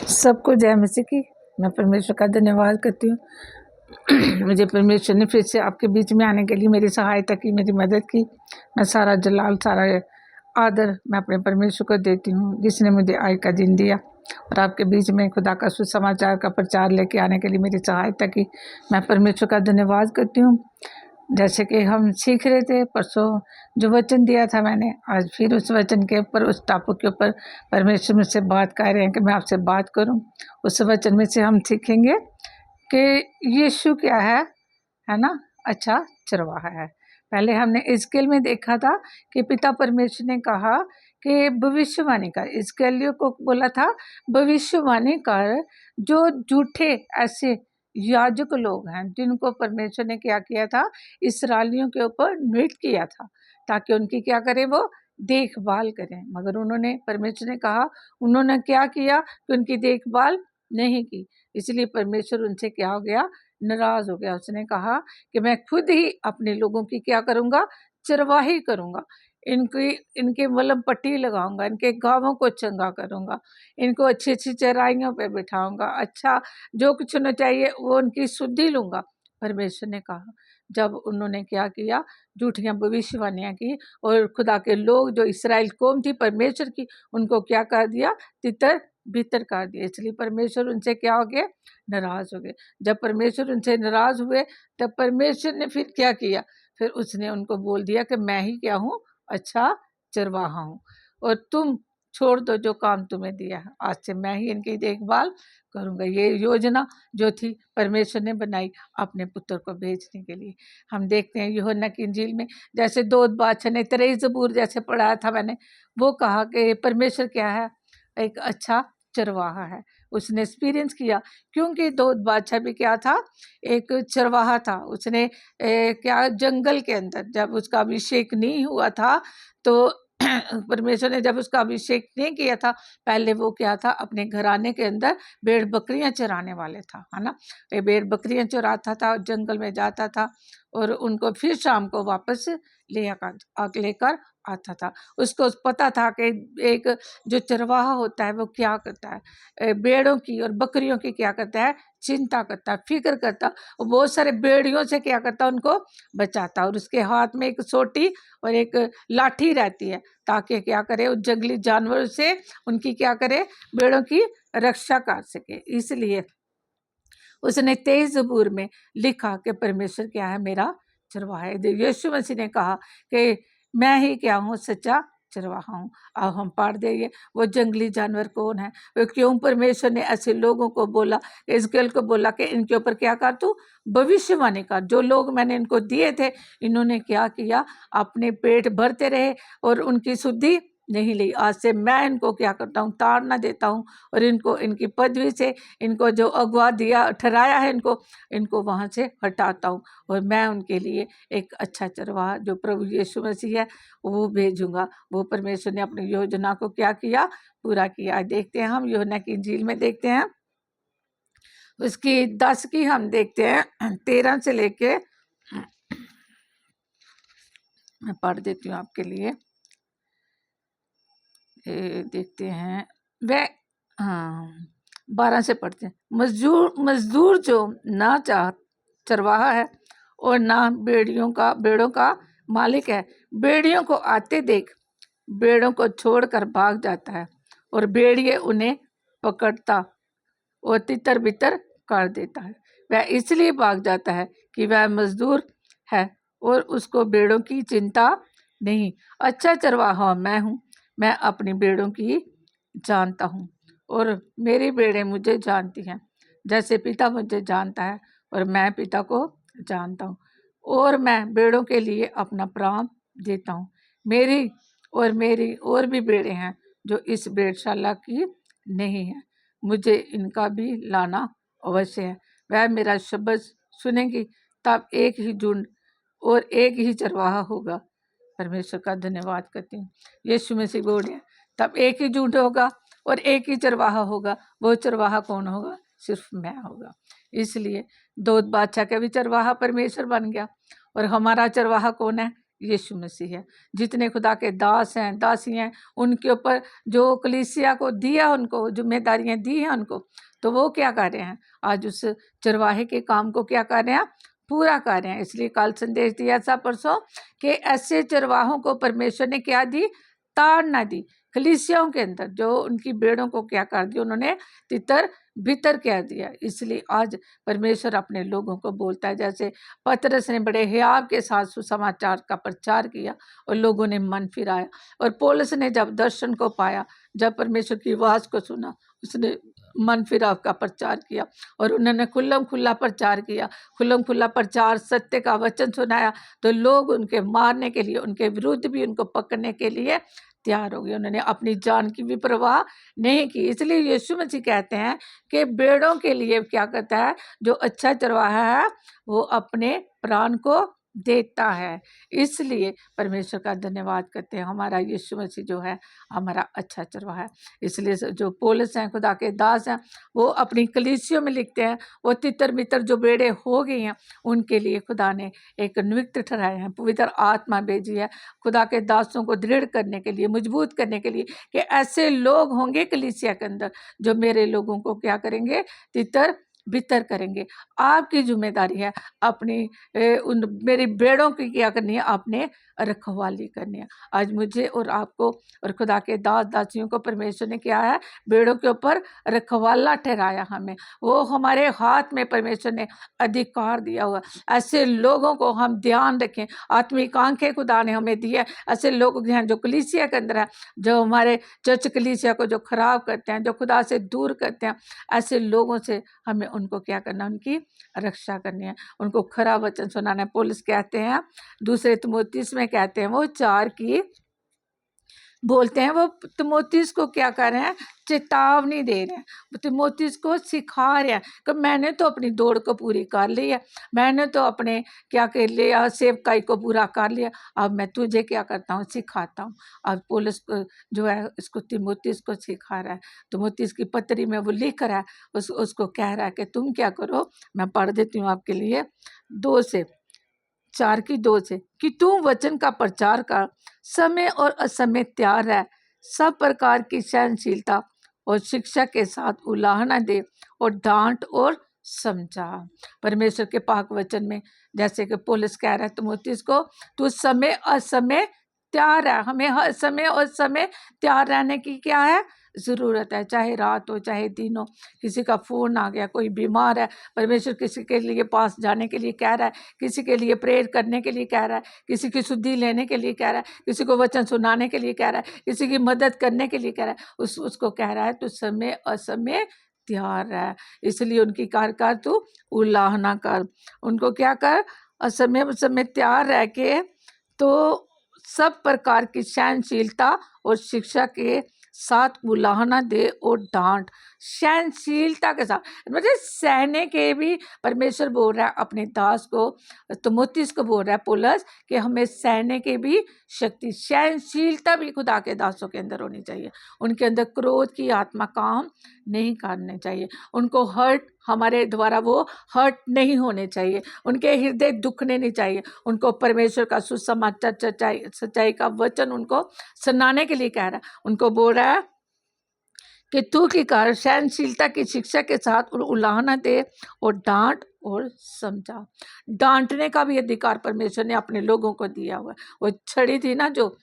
सबको जय मसीह की। मैं परमेश्वर का धन्यवाद करती हूँ। मुझे परमेश्वर ने फिर से आपके बीच में आने के लिए मेरी सहायता की, मेरी मदद की। मैं सारा जलाल, सारा आदर मैं अपने परमेश्वर को देती हूँ, जिसने मुझे आज का दिन दिया और आपके बीच में खुदा का सुसमाचार का प्रचार लेके आने के लिए मेरी सहायता की। मैं परमेश्वर का धन्यवाद करती हूँ। जैसे कि हम सीख रहे थे परसों, जो वचन दिया था मैंने, आज फिर उस वचन के ऊपर, उस टापू के ऊपर परमेश्वर मुझसे बात कर रहे हैं कि मैं आपसे बात करूं। उस वचन में से हम सीखेंगे कि यीशु क्या है ना, अच्छा चरवाहा है। पहले हमने इस्केल में देखा था कि पिता परमेश्वर ने कहा कि भविष्यवाणी कर, इस्केलियों को बोला था भविष्यवाणी कर, जो झूठे ऐसे याजक लोग हैं जिनको परमेश्वर ने क्या किया था, इस्राएलियों के ऊपर नियुक्त किया था ताकि उनकी क्या करें, वो देखभाल करें। मगर उन्होंने, परमेश्वर ने कहा, उन्होंने क्या किया कि उनकी देखभाल नहीं की। इसलिए परमेश्वर उनसे क्या हो गया, नाराज हो गया। उसने कहा कि मैं खुद ही अपने लोगों की क्या करूँगा, चरवाही करूँगा। इनके मलम पट्टी लगाऊंगा, इनके गाँवों को चंगा करूँगा, इनको अच्छी अच्छी चराइयों पे बिठाऊंगा, अच्छा जो कुछ उन्हें चाहिए वो उनकी शुद्धि लूँगा। परमेश्वर ने कहा, जब उन्होंने क्या किया, झूठियाँ भविष्यवाणियाँ की और खुदा के लोग जो इसराइल कौम थी परमेश्वर की, उनको क्या कर दिया, तितर बितर कर दिया। इसलिए परमेश्वर उनसे क्या हो गए, नाराज हो गए। जब परमेश्वर उनसे नाराज हुए तब परमेश्वर ने फिर क्या किया, फिर उसने उनको बोल दिया कि मैं ही क्या हूँ, अच्छा चरवाहा हूँ, और तुम छोड़ दो जो काम तुम्हें दिया है, आज से मैं ही इनकी देखभाल करूँगा। ये योजना जो थी परमेश्वर ने बनाई अपने पुत्र को भेजने के लिए। हम देखते हैं यूहन्ना की इंजील में, जैसे दाऊद बादशाह ने 23 ज़बूर जैसे पढ़ाया था मैंने, वो कहा कि परमेश्वर क्या है, एक अच्छा चरवाहा है। उसने एक्सपीरियंस किया, क्योंकि दाऊद बादशाह भी क्या था, एक चरवाहा था। उसने क्या, जंगल के अंदर जब उसका अभिषेक नहीं हुआ था तो परमेश्वर ने जब उसका अभिषेक नहीं किया था, पहले वो क्या था, अपने घराने के अंदर भेड़ बकरियां चराने वाले था, है ना। ये भेड़ बकरियां चराता था, जंगल में जाता था और उनको फिर शाम को वापस लेकर आता था। उसको पता था कि एक जो चरवाहा होता है वो क्या करता है, भेड़ों की और बकरियों की क्या करता है, चिंता करता है, फिक्र करता, और बहुत सारे भेड़ियों से क्या करता, उनको बचाता। और उसके हाथ में एक सोटी और एक लाठी रहती है, ताकि क्या करे, उस जंगली जानवर से उनकी क्या करे, भेड़ों की रक्षा कर सके। इसलिए उसने 23 ज़बूर में लिखा कि परमेश्वर क्या है, मेरा चरवाहा है। यीशु मसीह ने कहा कि मैं ही क्या हूँ, सच्चा चरवाहा हूँ। अब हम पढ़ देंगे वो जंगली जानवर कौन है, वो क्यों परमेश्वर ने ऐसे लोगों को बोला, इस्राएल को बोला कि इनके ऊपर क्या कर, तू भविष्यवाणी कर। जो लोग मैंने इनको दिए थे, इन्होंने क्या किया, अपने पेट भरते रहे और उनकी शुद्धि नहीं ली। आज से मैं इनको क्या करता हूँ, ताड़ना देता हूँ और इनको इनकी पदवी से, इनको जो अगवा दिया ठहराया है, इनको वहाँ से हटाता हूँ और मैं उनके लिए एक अच्छा चरवाहा जो प्रभु यीशु मसीह है वो भेजूंगा। वो परमेश्वर ने अपनी योजना को क्या किया, पूरा किया। देखते हैं हम यूहन्ना की इंजील में, देखते हैं उसकी 10 की हम देखते हैं 13 से लेके, मैं पढ़ देती हूँ आपके लिए। देखते हैं वह, हाँ 12 से पढ़ते हैं। मजदूर जो ना चाह चरवाहा है और ना भेड़ों का मालिक है, भेड़ियों को आते देख भेड़ों को छोड़कर भाग जाता है और भेड़िए उन्हें पकड़ता और तितर बितर कर देता है। वह इसलिए भाग जाता है कि वह मजदूर है और उसको भेड़ों की चिंता नहीं। अच्छा चरवाहा मैं हूँ, मैं अपनी भेड़ों की जानता हूँ और मेरी भेड़ें मुझे जानती हैं, जैसे पिता मुझे जानता है और मैं पिता को जानता हूँ, और मैं भेड़ों के लिए अपना प्राण देता हूँ। मेरी और भी भेड़ें हैं जो इस भेड़शाला की नहीं है, मुझे इनका भी लाना अवश्य है। वह मेरा शब्द सुनेंगी, तब एक ही झुंड और एक ही चरवाहा होगा। परमेश्वर का धन्यवाद करती हूँ। यीशु मसीह बोल रहे हैं, तब एक ही झुंड होगा और एक ही चरवाहा होगा। वो चरवाहा कौन होगा, सिर्फ मैं होगा। इसलिए दाऊद बादशाह का भी चरवाहा परमेश्वर बन गया, और हमारा चरवाहा कौन है, यीशु मसीह है। जितने खुदा के दास हैं, दासी हैं, उनके ऊपर जो कलीसिया को दिया, उनको जिम्मेदारियां दी हैं उनको, तो वो क्या कर रहे हैं? आज उस चरवाहे के काम को क्या कर रहे हैं? पूरा कर रहे हैं। इसलिए कल संदेश दिया था परसों कि ऐसे चरवाहों को परमेश्वर ने क्या दी? ताड़ना दी। कलीसियाओं के अंदर जो उनकी भेड़ों को क्या कर दिया? उन्होंने तितर बितर कह दिया। इसलिए आज परमेश्वर अपने लोगों को बोलता है, जैसे पतरस ने बड़े हियाव के साथ सुसमाचार का प्रचार किया और लोगों ने मन फिराया, और पौलुस ने जब दर्शन को पाया, जब परमेश्वर की आवाज को सुना, उसने मन फिराव का प्रचार किया और उन्होंने खुल्लम खुल्ला प्रचार किया, खुल्लम खुल्ला प्रचार, सत्य का वचन सुनाया, तो लोग उनके मारने के लिए, उनके विरुद्ध भी उनको पकड़ने के लिए तैयार हो गए। उन्होंने अपनी जान की भी परवाह नहीं की। इसलिए यीशु मसीह कहते हैं कि भेड़ों के लिए क्या करता है? जो अच्छा चरवाहा है वो अपने प्राण को देता है। इसलिए परमेश्वर का धन्यवाद करते हैं। हमारा यीशु मसीह जो है हमारा अच्छा चरवाहा है। इसलिए जो पौलुस हैं, खुदा के दास हैं, वो अपनी कलीसियों में लिखते हैं, वो तितर मितर जो बेड़े हो गई हैं, उनके लिए खुदा ने एक नियुक्त ठहराए हैं, पवित्र आत्मा भेजी है खुदा के दासों को दृढ़ करने के लिए, मजबूत करने के लिए, कि ऐसे लोग होंगे कलीसिया के अंदर जो मेरे लोगों को क्या करेंगे? तितर बितर करेंगे। आपकी जिम्मेदारी है अपनी उन मेरी भेड़ों की क्या करनी है? आपने रखवाली करनी है। आज मुझे और आपको और खुदा के दास दासियों को परमेश्वर ने क्या है? भेड़ों के ऊपर रखवाला ठहराया हमें। वो हमारे हाथ में परमेश्वर ने अधिकार दिया हुआ। ऐसे लोगों को हम ध्यान रखें। आत्मिक आंखें खुदा ने हमें दी है। ऐसे लोग हैं जो कलीसिया के अंदर है, जो हमारे चर्च कलीसिया को जो खराब करते हैं, जो खुदा से दूर करते हैं, ऐसे लोगों से हमें उनको क्या करना? उनकी रक्षा करनी है, उनको खरा वचन सुनाना है। पौलुस कहते हैं, दूसरे तिमोथेयुस में कहते हैं, वो 4 की बोलते हैं, वो तिमोथेयुस को क्या कर रहे हैं? चेतावनी दे रहे हैं, तिमोथेयुस को सिखा रहे हैं कि मैंने तो अपनी दौड़ को पूरी कर ली है, मैंने तो अपने क्या कर लिया? सेवकाई को पूरा कर लिया। अब मैं तुझे क्या करता हूँ? सिखाता हूँ। अब पौलुस जो है इसको तिमोथेयुस को सिखा रहा है। तिमोथेयुस की पत्री में वो लिख रहा है, उसको कह रहा है कि तुम क्या करो, मैं पढ़ देती हूँ आपके लिए 2 से कि तू वचन का प्रचार कर, समय और असमय तैयार रह, सब प्रकार की सहनशीलता और शिक्षा के साथ उलाहना दे और डांट और समझा। परमेश्वर के पाक वचन में जैसे कि पौलुस कह रहा है तिमोथेयुस को, तू समय असमय तैयार है। हमें हर समय और समय तैयार रहने की क्या है? ज़रूरत है। चाहे रात हो चाहे दिन हो, किसी का फ़ोन आ गया, कोई बीमार है, परमेश्वर किसी के लिए पास जाने के लिए कह रहा है, किसी के लिए प्रेयर करने के लिए कह रहा है, किसी की शुद्धि लेने के लिए कह रहा है, किसी को वचन सुनाने के लिए कह रहा है, किसी की मदद करने के लिए कह रहा है, उसको कह रहा है तो समय असमय तैयार रह। इसलिए उनकी कार तू उलाहना कर, उनको क्या कर? असमय समय तैयार रह के, तो सब प्रकार की सहनशीलता और शिक्षा के साथ उलाहना दे और डांट। सहनशीलता के साथ मतलब सहने के भी परमेश्वर बोल रहा है अपने दास को, तिमोथेयुस को बोल रहा है पौलुस कि हमें सहने के भी शक्ति, सहनशीलता भी खुदा के दासों के अंदर होनी चाहिए। उनके अंदर क्रोध की आत्मा काम नहीं करने चाहिए, उनको हर्ट, हमारे द्वारा वो हर्ट नहीं होने चाहिए, उनके हृदय दुखने नहीं चाहिए। उनको परमेश्वर का सुसमाचार, सच्चाई का वचन उनको सुनाने के लिए कह रहा है। उनको बोल रहा है कि तू की कारण सहनशीलता की शिक्षा के साथ उलाहना दे और डांट और समझा। डांटने का भी अधिकार परमेश्वर ने अपने लोगों को दिया हुआ है। वो छड़ी थी ना, जो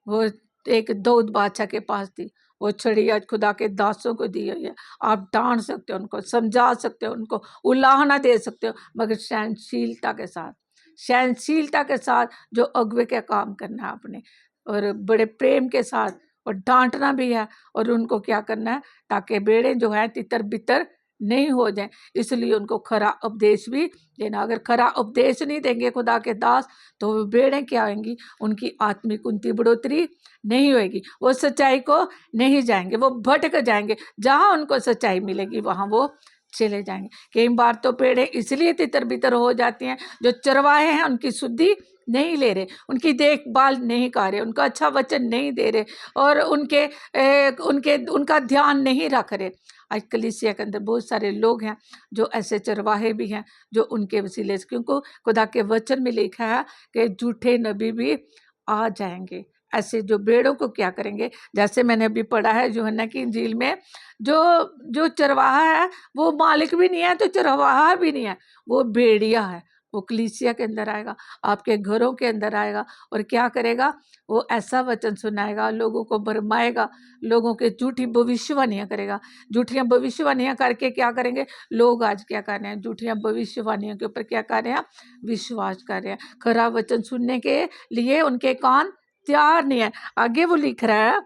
वो एक दाऊद बादशाह के पास थी, वो छड़ी आज खुदा के दासों को दी हुई है। आप डांट सकते हो, उनको समझा सकते हो, उनको उलाहना दे सकते हो, मगर सहनशीलता के साथ, सहनशीलता के साथ जो अगुवे का काम करना है आपने, और बड़े प्रेम के साथ, और डांटना भी है, और उनको क्या करना है ताकि बेड़े जो है तितर बितर नहीं हो जाए। इसलिए उनको खरा उपदेश भी देना। अगर खरा उपदेश नहीं देंगे खुदा के दास, तो वो बेड़े क्या होंगी? उनकी आत्मिक उन्नति बढ़ोतरी नहीं होगी, वो सच्चाई को नहीं जाएंगे, वो भटक जाएंगे। जहाँ उनको सच्चाई मिलेगी वहाँ वो चले जाएंगे। कई बार तो पेड़े इसलिए तितर बितर हो जाती हैं, जो चरवाहे हैं उनकी शुद्धि नहीं ले रहे, उनकी देखभाल नहीं कर रहे, उनका अच्छा वचन नहीं दे रहे और उनका ध्यान नहीं रख रहे। आज कलीसिया के अंदर बहुत सारे लोग हैं जो ऐसे चरवाहे भी हैं जो उनके वसीले से, क्योंकि खुदा के वचन में लिखा है कि झूठे नबी भी आ जाएंगे। ऐसे जो भेड़ों को क्या करेंगे, जैसे मैंने अभी पढ़ा है यूहन्ना की इंजील में, जो जो चरवाहा है वो मालिक भी नहीं है तो चरवाहा भी नहीं है, वो भेड़िया है। वो कलीसिया के अंदर आएगा, आपके घरों के अंदर आएगा और क्या करेगा, वो ऐसा वचन सुनाएगा, लोगों को भरमाएगा, लोगों के झूठी भविष्यवाणियां करेगा। झूठियां भविष्यवाणियां करके क्या करेंगे, लोग आज क्या कर रहे हैं, झूठियां भविष्यवाणियों के ऊपर क्या कर रहे हैं, विश्वास कर रहे हैं। खरा वचन सुनने के लिए उनके कान तैयार नहीं है। आगे वो लिख रहा है,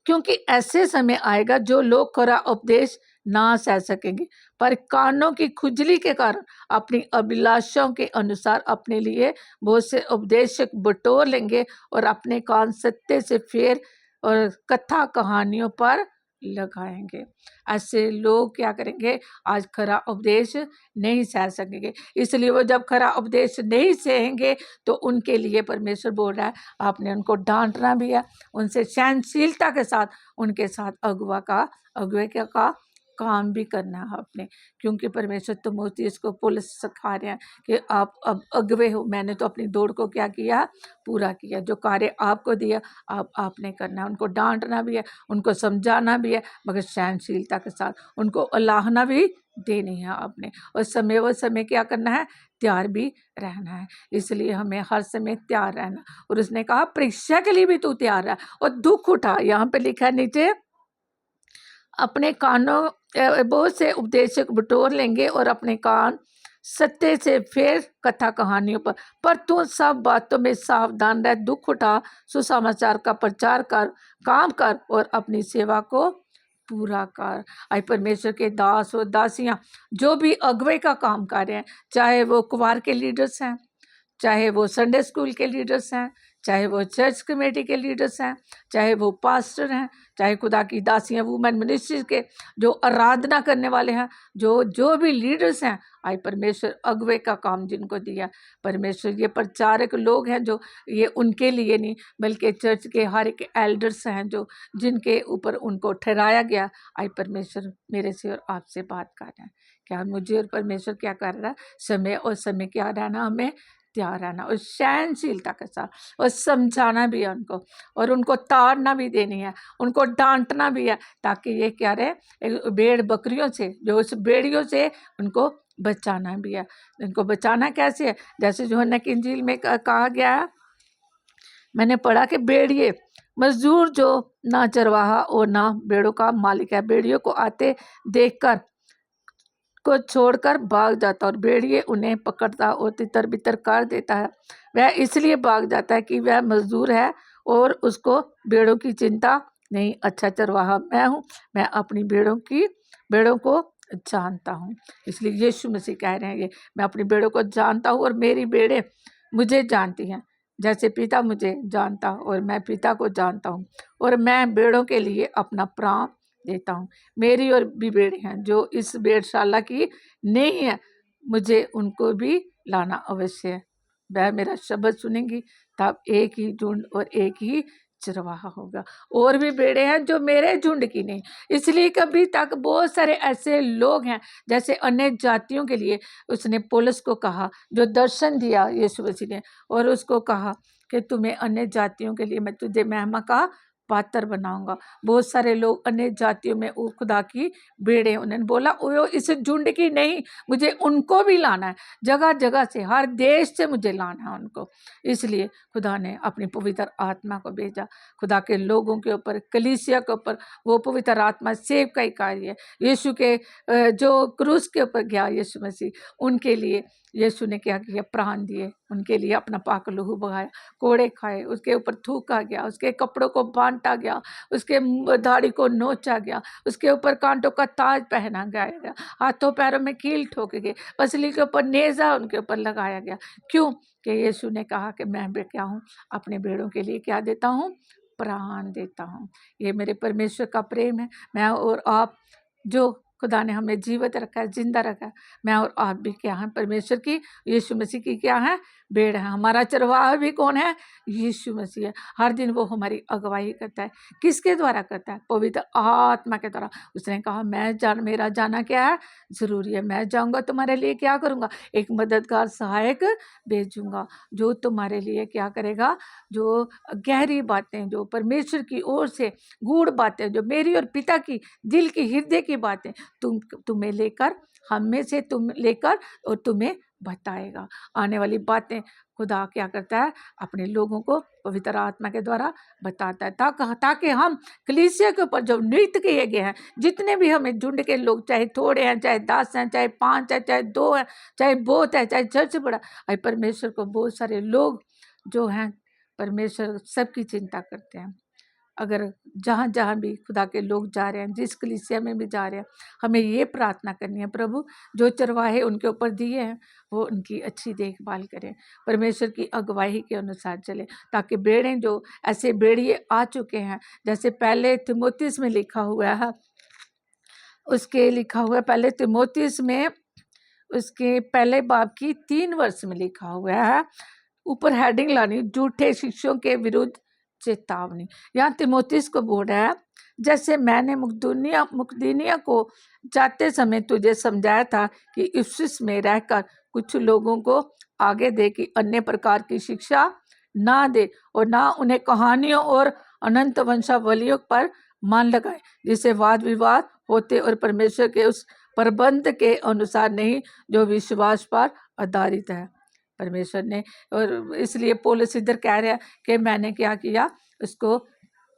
क्योंकि ऐसे समय आएगा जो लोग खरा उपदेश ना सह सकेंगे, पर कानों की खुजली के कारण अपनी अभिलाषाओं के अनुसार अपने लिए बहुत से उपदेशक बटोर लेंगे और अपने कान सत्य से फेर और कथा कहानियों पर लगाएंगे। ऐसे लोग क्या करेंगे, आज खरा उपदेश नहीं सह सकेंगे, इसलिए वो जब खरा उपदेश नहीं सहेंगे तो उनके लिए परमेश्वर बोल रहा है आपने उनको डांटना भी है, उनसे सहनशीलता के साथ उनके साथ अगुवे का काम भी करना है आपने, क्योंकि परमेश्वर तिमोथियुस को पुलिस सिखा रहे हैं कि आप अब अगुवे हो, मैंने तो अपनी दौड़ को क्या किया, पूरा किया, जो कार्य आपको दिया आपने करना है। उनको डांटना भी है, उनको समझाना भी है, मगर सहनशीलता के साथ उनको अलाहना भी देनी है आपने, और समय व समय क्या करना है, तैयार भी रहना है। इसलिए हमें हर समय तैयार रहना, और उसने कहा परीक्षा के लिए भी तू तैयार रह और दुख उठा। यहाँ पे लिखा है नीचे, अपने कानों बहुत से उपदेशक बटोर लेंगे और अपने कान सत्य से फिर कथा कहानियों पर तू सब बातों में सावधान रह, दुख उठा, सुसमाचार का प्रचार कर, काम कर और अपनी सेवा को पूरा कर। आई परमेश्वर के दास और दासियां जो भी अगुवे का काम कर रहे हैं, चाहे वो कुवार के लीडर्स हैं, चाहे वो संडे स्कूल के लीडर्स हैं, चाहे वो चर्च कमेटी के लीडर्स हैं, चाहे वो पास्टर हैं, चाहे खुदा की दासियां वुमेन मिनिस्ट्रीज के जो आराधना करने वाले हैं, जो जो भी लीडर्स हैं, आई परमेश्वर अगुवे का काम जिनको दिया परमेश्वर, ये प्रचारक लोग हैं जो ये उनके लिए नहीं बल्कि चर्च के हर एक एल्डर्स हैं जो जिनके ऊपर उनको ठहराया गया। आई परमेश्वर मेरे से और आपसे बात कर रहा है, क्या मुझे और परमेश्वर क्या कर रहा है, समय और समय क्या रहना, हमें तैयार रहना और सहनशीलता के साथ, और समझाना भी है उनको, और उनको ताड़ना भी देनी है, उनको डांटना भी है, ताकि ये क्या रहे, भेड़ बकरियों से, जो उस भेड़ियों से उनको बचाना भी है। इनको बचाना कैसे है, जैसे यूहन्ना की इंजील में कहा गया है, मैंने पढ़ा कि भेड़िए मजदूर जो ना चरवाहा और ना भेड़ों का मालिक है, भेड़ियों को आते देखकर को छोड़कर भाग जाता और भेड़िए उन्हें पकड़ता और तितर बितर कर देता है। वह इसलिए भाग जाता है कि वह मजदूर है और उसको भेड़ों की चिंता नहीं। अच्छा चरवाहा मैं हूँ, मैं अपनी भेड़ों को जानता हूँ। इसलिए यीशु मसीह कह रहे हैं ये, मैं अपनी भेड़ों को जानता हूँ और मेरी भेड़ें मुझे जानती हैं, जैसे पिता मुझे जानता और मैं पिता को जानता हूँ, और मैं भेड़ों के लिए अपना प्राण देता हूँ। मेरी और भी भेड़ हैं जो इस भेड़शाला की नहीं है, मुझे उनको भी लाना अवश्य है। वह मेरा शब्द सुनेंगी, तब एक ही झुंड और एक ही चरवाहा होगा। और भी भेड़े हैं जो मेरे झुंड की नहीं। इसलिए कभी तक बहुत सारे ऐसे लोग हैं, जैसे अन्य जातियों के लिए उसने पौलुस को कहा, जो दर्शन दिया यीशु मसीह ने, और उसको कहा कि तुम्हें अन्य जातियों के लिए मैं तुझे महिमा का पात्र बनाऊंगा। बहुत सारे लोग अन्य जातियों में वो खुदा की भेड़ें, उन्होंने बोला वो इस झुंड की नहीं, मुझे उनको भी लाना है, जगह जगह से, हर देश से मुझे लाना है उनको। इसलिए खुदा ने अपनी पवित्र आत्मा को भेजा खुदा के लोगों के ऊपर, कलीसिया के ऊपर। वो पवित्र आत्मा सेव का ही कार्य है। यीशु के जो क्रूस के ऊपर गया यीशु मसीह, उनके लिए यीशु ने क्या किया, प्राण दिए, उनके लिए अपना पाक लहू बहाया, कोड़े खाए, उसके ऊपर थूका गया, उसके कपड़ों को बांटा गया, उसके दाढ़ी को नोचा गया, उसके ऊपर कांटों का ताज पहना गया, हाथों पैरों में कील ठोके गए, पसली के ऊपर नेजा उनके ऊपर लगाया गया। क्यों? कि यीशु ने कहा कि मैं क्या हूँ, अपने भेड़ों के लिए क्या देता हूँ, प्राण देता हूँ। ये मेरे परमेश्वर का प्रेम है। मैं और आप जो खुदा ने हमें जीवित रखा है, जिंदा रखा है। मैं और आप भी क्या हैं? परमेश्वर की, यीशु मसीह की क्या है? भेड़ है। हमारा चरवाहा भी कौन है? यीशु मसीह है। हर दिन वो हमारी अगुवाई करता है। किसके द्वारा करता है? पवित्र आत्मा के द्वारा। उसने कहा मेरा जाना क्या है? जरूरी है। मैं जाऊंगा तुम्हारे लिए क्या करूंगा? एक मददगार सहायक भेजूंगा जो तुम्हारे लिए क्या करेगा? जो गहरी बातें, जो परमेश्वर की ओर से गूढ़ बातें, जो मेरी और पिता की दिल की हृदय की बातें तुम्हें लेकर, हम में से तुम लेकर और तुम्हें बताएगा। आने वाली बातें खुदा क्या करता है? अपने लोगों को पवित्र आत्मा के द्वारा बताता है, ताकि हम कलीसिया के ऊपर जो नियुक्त किए गए हैं, जितने भी हमें झुंड के लोग, चाहे थोड़े हैं, चाहे 10 हैं, चाहे 5 हैं, चाहे 2 हैं, चाहे बहुत है, चाहे चर्च बड़ा, परमेश्वर को बहुत सारे लोग जो हैं, परमेश्वर सबकी चिंता करते हैं। अगर जहाँ जहाँ भी खुदा के लोग जा रहे हैं, जिस कलीसिया में भी जा रहे हैं, हमें ये प्रार्थना करनी है, प्रभु जो चरवाहे उनके ऊपर दिए हैं वो उनकी अच्छी देखभाल करें, परमेश्वर की अगुवाई के अनुसार चले, ताकि भेड़ें जो ऐसे भेड़िए आ चुके हैं, जैसे पहले तिमोथियस में लिखा हुआ है, उसके लिखा हुआ है पहले तिमोथियस में उसके पहले बाब की 3 वर्ष में लिखा हुआ है, ऊपर हेडिंग लानी, झूठे शिक्षकों के विरुद्ध चेतावनी। यहाँ तिमोथियस को बोल रहा है, जैसे मैंने मुकदुनिया को जाते समय तुझे समझाया था कि इफिसुस में रहकर कुछ लोगों को आगे दे कि अन्य प्रकार की शिक्षा ना दे और ना उन्हें कहानियों और अनंत वंशावलियों पर मन लगाए, जिससे वाद विवाद होते और परमेश्वर के उस प्रबंध के अनुसार नहीं जो विश्वास पर आधारित है। परमेश्वर ने, और इसलिए पौलुस इधर कह रहा है कि मैंने क्या किया, उसको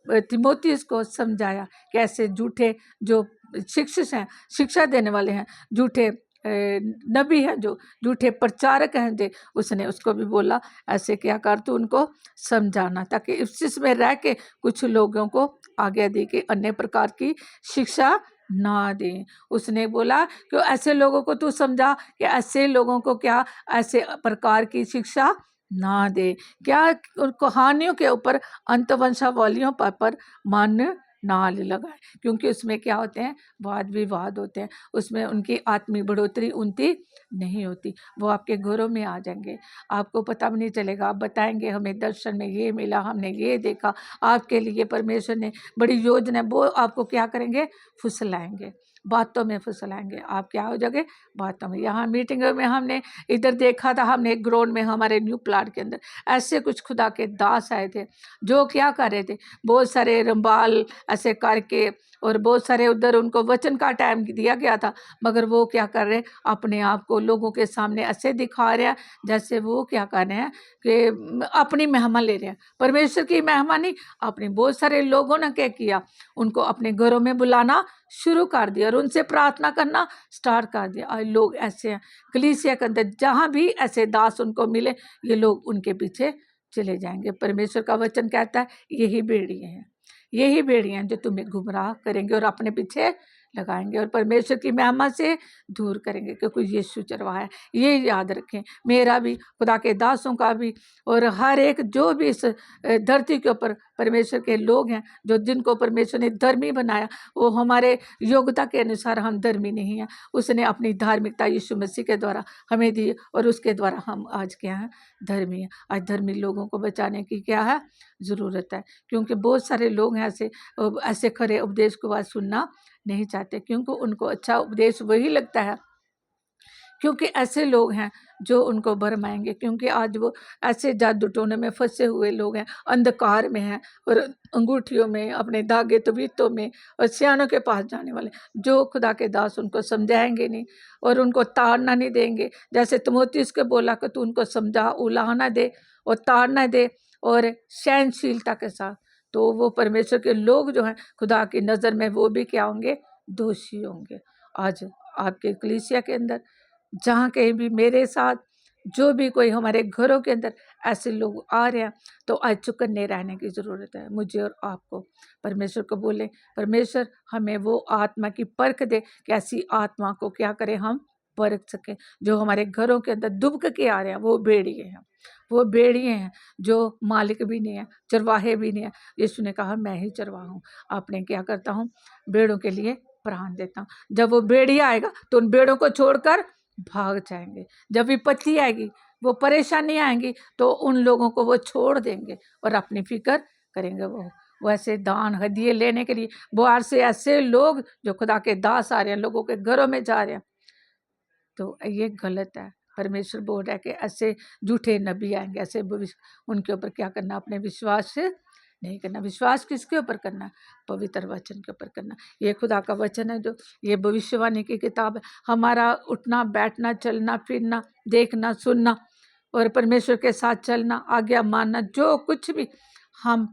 तिमोथियस को समझाया कैसे झूठे जो शिक्षक हैं, शिक्षा देने वाले हैं, झूठे नबी हैं, जो झूठे प्रचारक हैं, जो उसने उसको भी बोला ऐसे क्या कर तू उनको समझाना, ताकि इफिसुस में रह के कुछ लोगों को आगे दे के अन्य प्रकार की शिक्षा ना दें। उसने बोला कि ऐसे लोगों को तू समझा कि ऐसे लोगों को क्या ऐसे प्रकार की शिक्षा ना दे, क्या कहानियों के ऊपर अंतवंशावलियों पर मन ना लगाए, क्योंकि उसमें क्या होते हैं? वाद विवाद होते हैं, उसमें उनकी आत्मीय बढ़ोतरी उनकी नहीं होती। वो आपके घरों में आ जाएंगे, आपको पता भी नहीं चलेगा, आप बताएंगे हमें दर्शन में ये मिला, हमने ये देखा, आपके लिए परमेश्वर ने बड़ी योजना, वो आपको क्या करेंगे? फुसलाएंगे, बातों में फुसलाएंगे। आप क्या हो जाओगे? बातों में। यहाँ मीटिंग में हमने इधर देखा था, हमने एक ग्राउंड में हमारे न्यू प्लाट के अंदर ऐसे कुछ खुदा के दास आए थे, जो क्या कर रहे थे, बहुत सारे रंबाल ऐसे करके, और बहुत सारे उधर उनको वचन का टाइम दिया गया था, मगर वो क्या कर रहे हैं? अपने आप को लोगों के सामने ऐसे दिखा रहे हैं जैसे वो क्या कर रहे हैं कि अपनी महिमा ले रहे हैं, परमेश्वर की महिमा नहीं अपनी। बहुत सारे लोगों ने क्या किया? उनको अपने घरों में बुलाना शुरू कर दिया और उनसे प्रार्थना करना स्टार्ट कर दिया। और लोग ऐसे हैं कलीसिया के अंदर, जहाँ भी ऐसे दास उनको मिले, ये लोग उनके पीछे चले जाएंगे। परमेश्वर का वचन कहता है यही भेड़िए हैं, यही भेड़िए हैं जो तुम्हें गुमराह करेंगे और अपने पीछे लगाएंगे और परमेश्वर की महिमा से दूर करेंगे, क्योंकि यीशु चरवाहा है। ये याद रखें, मेरा भी, खुदा के दासों का भी, और हर एक जो भी इस धरती के ऊपर परमेश्वर के लोग हैं, जो जिनको परमेश्वर ने धर्मी बनाया, वो हमारे योग्यता के अनुसार हम धर्मी नहीं हैं। उसने अपनी धार्मिकता यीशु मसीह के द्वारा हमें दी और उसके द्वारा हम आज क्या हैं? धर्मी हैं। आज धर्मी लोगों को बचाने की क्या है? ज़रूरत है, क्योंकि बहुत सारे लोग हैं ऐसे खरे उपदेश को आज सुनना नहीं चाहते, क्योंकि उनको अच्छा उपदेश वही लगता है, क्योंकि ऐसे लोग हैं जो उनको भरमाएंगे, क्योंकि आज वो ऐसे जादू टोने में फंसे हुए लोग हैं, अंधकार में हैं और अंगूठियों में, अपने धागे तबीतों में, और सियानों के पास जाने वाले, जो खुदा के दास उनको समझाएंगे नहीं और उनको ताड़ना नहीं देंगे। जैसे तिमोथियस को बोला कि तू उनको समझा, उलाहना दे और ताड़ना दे और सहनशीलता के साथ, तो वो परमेश्वर के लोग जो हैं खुदा की नज़र में वो भी क्या होंगे? दोषी होंगे। आज आपके कलीसिया के अंदर, जहाँ कहीं भी मेरे साथ जो भी कोई हमारे घरों के अंदर ऐसे लोग आ रहे हैं, तो आज चुकन्ने रहने की ज़रूरत है, मुझे और आपको। परमेश्वर को बोले, परमेश्वर हमें वो आत्मा की परख दे कि ऐसी आत्मा को क्या करें? हम परख सकें। जो हमारे घरों के अंदर दुबक के आ रहे हैं, वो भेड़िए हैं, वो भेड़िए हैं जो मालिक भी नहीं है, चरवाहे भी नहीं है। यीशु ने कहा मैं ही चरवाहा हूँ। आपने क्या करता हूँ? भेड़ों के लिए प्राण देता हूँ। जब वो भेड़िया आएगा तो उन भेड़ों को छोड़कर भाग जाएंगे। जब विपत्ति आएगी, वो परेशानी आएंगी, तो उन लोगों को वो छोड़ देंगे और अपनी फिक्र करेंगे। वो ऐसे दान हदिये लेने के लिए बाहर से ऐसे लोग जो खुदा के दास आ रहे हैं, लोगों के घरों में जा रहे हैं, तो ये गलत है। परमेश्वर बोल रहा है कि ऐसे झूठे नबी आएंगे, ऐसे भविष्य, उनके ऊपर क्या करना? अपने विश्वास नहीं करना। विश्वास किसके ऊपर करना? पवित्र वचन के ऊपर करना। ये खुदा का वचन है, जो ये भविष्यवाणी की किताब है। हमारा उठना बैठना, चलना फिरना, देखना सुनना और परमेश्वर के साथ चलना, आज्ञा मानना, जो कुछ भी हम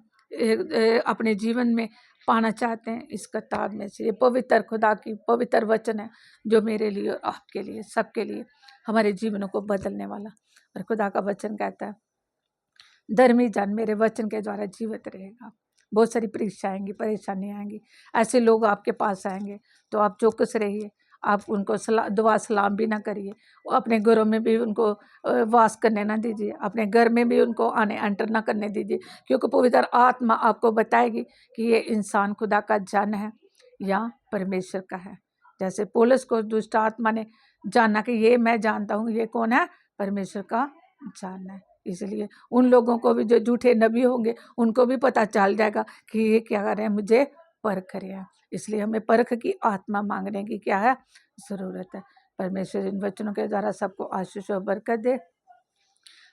अपने जीवन में पाना चाहते हैं, इस किताब में से, ये पवित्र खुदा की पवित्र वचन है, जो मेरे लिए और आपके लिए, सबके लिए, हमारे जीवनों को बदलने वाला। और खुदा का वचन कहता है, धर्मी जन मेरे वचन के द्वारा जीवित रहेगा। बहुत सारी परीक्षा आएंगी, परेशानी आएंगी, ऐसे लोग आपके पास आएंगे, तो आप चौकस रहिए। आप उनको दुआ सलाम भी ना करिए, अपने घरों में भी उनको वास करने ना दीजिए, अपने घर में भी उनको आने एंटर ना करने दीजिए, क्योंकि पवित्र आत्मा आपको बताएगी कि ये इंसान खुदा का जन है या परमेश्वर का है। जैसे पौलुस को दुष्ट आत्मा ने जाना कि ये मैं जानता हूँ, ये कौन है? परमेश्वर का जन है। इसलिए उन लोगों को भी जो झूठे नबी होंगे, उनको भी पता चल जाएगा कि ये क्या कर रहे हैं, मुझे परख रहे हैं। इसलिए हमें परख की आत्मा मांगने की क्या है? ज़रूरत है। परमेश्वर इन वचनों के द्वारा सबको आशीष और बरकत दे।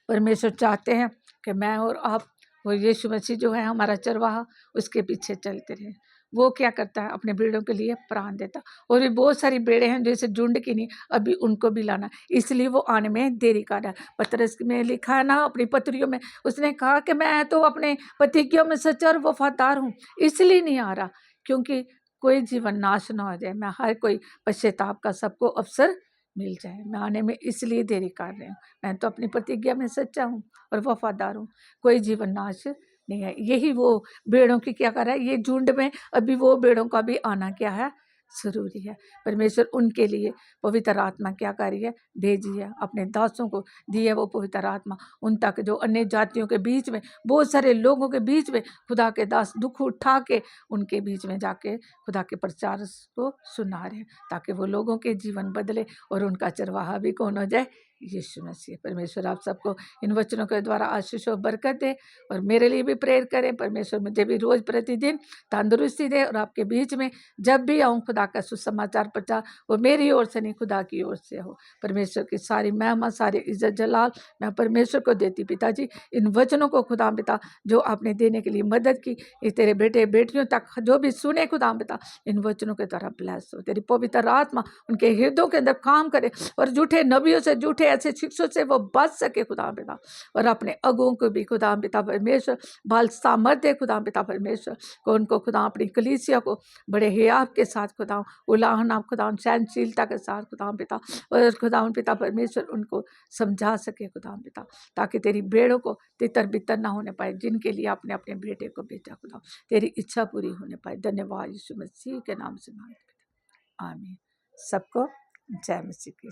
परमेश्वर चाहते हैं कि मैं और आप, वो यीशु मसीह जो है हमारा चरवाहा, उसके पीछे चलते रहें। वो क्या करता है? अपने भेड़ों के लिए प्राण देता। और भी बहुत सारी भेड़े हैं जैसे झुंड की नहीं, अभी उनको भी लाना, इसलिए वो आने में देरी कर रहा है। पतरस में लिखा है ना, अपनी पत्रियों में उसने कहा कि मैं तो अपने प्रतिज्ञाओं में सच्चा और वफादार हूँ, इसलिए नहीं आ रहा, क्योंकि कोई जीवन नाश ना हो जाए, मैं हर कोई पश्चाताप का सबको अवसर मिल जाए। मैं आने में इसलिए देरी कर रही हूँ। मैं तो अपनी प्रतिज्ञा में सच्चा हूँ और वफादार हूँ, कोई जीवन नाश नहीं है। यही वो भेड़ों की क्या कर रहा है, ये झुंड में अभी वो भेड़ों का भी आना क्या है? जरूरी है। परमेश्वर उनके लिए पवित्र आत्मा क्या कर रही है? भेजी है, अपने दासों को दी है वो पवित्र आत्मा, उन तक जो अन्य जातियों के बीच में, बहुत सारे लोगों के बीच में खुदा के दास दुख उठा के उनके बीच में जाके खुदा के प्रचार को सुना रहे हैं, ताकि वो लोगों के जीवन बदले और उनका चरवाहा भी कौन हो जाए? यीशु मसीह। परमेश्वर आप सबको इन वचनों के द्वारा आशीष और बरकत दे, और मेरे लिए भी प्रेयर करें। परमेश्वर मुझे भी रोज प्रतिदिन तंदुरुस्ती दे, और आपके बीच में जब भी आऊँ, खुदा का सुसमाचार प्रचार वो मेरी ओर से नहीं, खुदा की ओर से हो। परमेश्वर की सारी महिमा, सारी इज्जत जलाल मैं परमेश्वर को देती। पिताजी, इन वचनों को खुदा पिता जो आपने देने के लिए मदद की, ये तेरे बेटे बेटियों तक जो भी सुने, खुदा पिता इन वचनों के द्वारा ब्लेस हो। तेरी पवित्र आत्मा उनके हृदयों के अंदर काम करे, और झूठे नबियों से, झूठे ऐसे शिक्षकों से वो बच सके खुदा पिता, और अपने अगुओं को भी खुदा पिता परमेश्वर बाल सामर्थ्य खुदा पिता परमेश्वर को, उनको खुदा अपनी कलीसिया को बड़े हियाब के साथ खुदा उलाहना, खुदा सहनशीलता के साथ खुदा पिता, और खुदा पिता परमेश्वर उनको समझा सके खुदा पिता, ताकि तेरी भेड़ों को तितर बितर ना होने पाए, जिनके लिए आपने अपने बेटे को भेजा खुदा, तेरी इच्छा पूरी होने पाए। धन्यवाद यीशु मसीह के नाम से मांगते, आमीन। सबको जय मसीह की।